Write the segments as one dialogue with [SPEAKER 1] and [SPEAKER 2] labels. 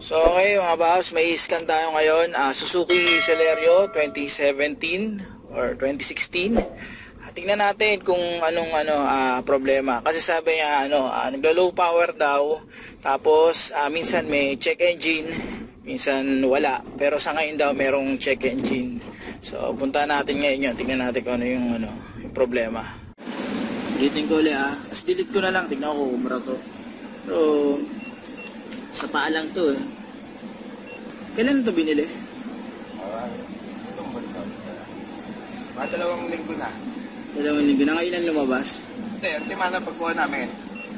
[SPEAKER 1] So okay mga boss, may scan tayo ngayon, Suzuki Celerio 2017 or 2016. Tingnan natin kung anong problema. Kasi sabi niya naglo-low power daw. Tapos minsan may check engine, minsan wala. Pero sa ngayon daw merong check engine. So punta natin ngayon 'yon. Tingnan natin kung ano yung problema. Ulitin ko ulit As delete ko na lang, tingnan ko kung mura to. Pero sa paa lang to eh. Kailan ito binili?
[SPEAKER 2] Mga 2 linggo na.
[SPEAKER 1] 2 linggo na. Ngayon lang lumabas?
[SPEAKER 2] Hindi, ultima na pagkuha namin.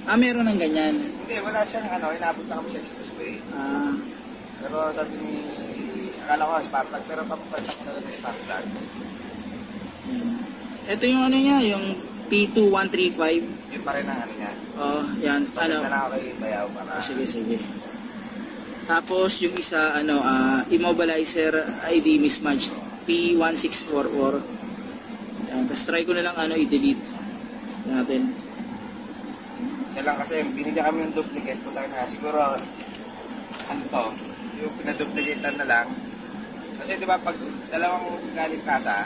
[SPEAKER 1] Meron ng ganyan?
[SPEAKER 2] Hindi, wala siyang inabot na kami sa expressway. Pero sabi ni, akala ko spark plug, pero papapatak ko na lang yung spark plug.
[SPEAKER 1] Ito yung niya, yung P2135.
[SPEAKER 2] Yun pa rin ang niya.
[SPEAKER 1] Yan.
[SPEAKER 2] Pasok na lang ako kay Bayaw para.
[SPEAKER 1] Sige. Tapos yung isa, immobilizer ID mismatch, P1644. Yan. Tapos try ko na lang i-delete natin.
[SPEAKER 2] Isa lang kasi, binigyan kami ng duplicate ko lang na siguro, yung pinaduplicatean na lang. Kasi di ba pag dalawang galing kasa,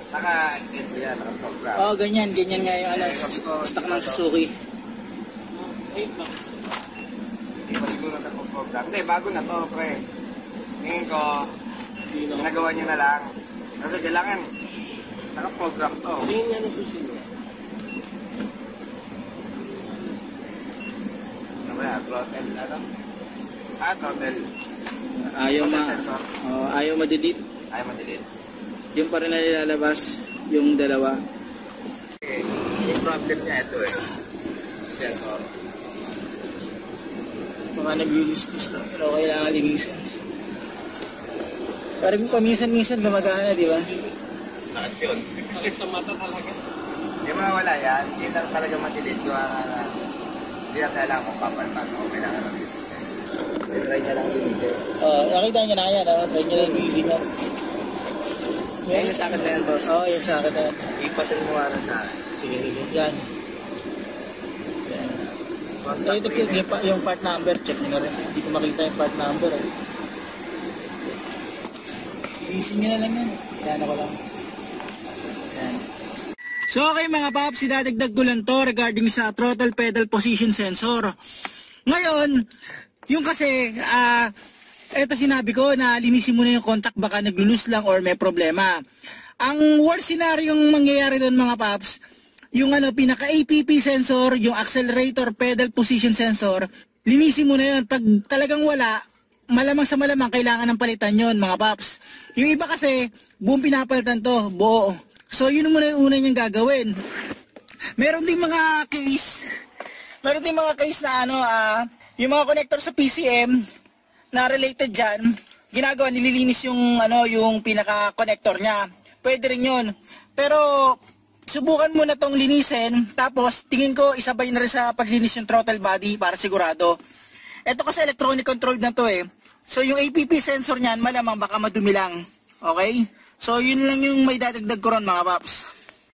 [SPEAKER 2] naka-entry yan, naka-program.
[SPEAKER 1] Ganyan nga yung stock ng Suzuki.
[SPEAKER 2] Hindi pa siguro naka-program. Hindi, bago na to, pre. Ngayon ko, ginagawa nyo na lang. Kasi kailangan, naka-program to.
[SPEAKER 3] Hindi nga nasusunod.
[SPEAKER 2] Ano ba yan? Throttle, throttle.
[SPEAKER 1] Ayaw ma-delete.
[SPEAKER 2] Ayaw ma-delete.
[SPEAKER 1] Yung pa rin na nilalabas, yung dalawa.
[SPEAKER 2] Okay. Yung problem niya ito sensor.
[SPEAKER 1] Mga nag-release lang, pero kailangan linisan. Parang paminsan-minsan gumagana, di ba?
[SPEAKER 2] Sakit yun.
[SPEAKER 3] Sakit sa mata talaga.
[SPEAKER 2] Hindi mawala yan. Hindi lang talaga ma-delete ko. Hindi lang kailangan kong papalpan o kailangan ng delete. Try niya lang linisin.
[SPEAKER 1] Nakita niya na yan. Try niya lang linisin yan.
[SPEAKER 2] Yan yung sakit na yan, boss.
[SPEAKER 1] Yung sakit na yan.
[SPEAKER 2] Ipasin mo nga lang sa akin.
[SPEAKER 1] Sige. Yan. Ito yung part number, check nyo na rin. Hindi ko makita yung part number. Linisin nyo na lang yan. Yan ako lang. Yan. So okay mga paps, sinadagdag ko lang to regarding sa throttle pedal position sensor. Ngayon, yung kasi, eto sinabi ko na linisin mo na yung contact, baka nag-loose lang or may problema. Ang worst scenario yung mangyayari doon mga paps, yung pinaka-APP sensor, yung accelerator pedal position sensor, linisin mo na yun. Pag talagang wala, malamang sa malamang kailangan ng palitan yon mga paps. Yung iba kasi, buong pinapalitan to, buo. So yun muna yung una niyang gagawin. Meron ding mga case na yung mga connector sa PCM na related dyan, ginagawa, nililinis yung yung pinaka-connector niya. Pwede rin yun. Pero subukan mo na tong linisin, tapos tingin ko isabay na rin sa paglinis yung throttle body para sigurado. Ito kasi electronic controlled na to eh. So yung APP sensor niyan, malamang baka madumi lang. Okay? So yun lang yung may dadagdag ko ron mga paps.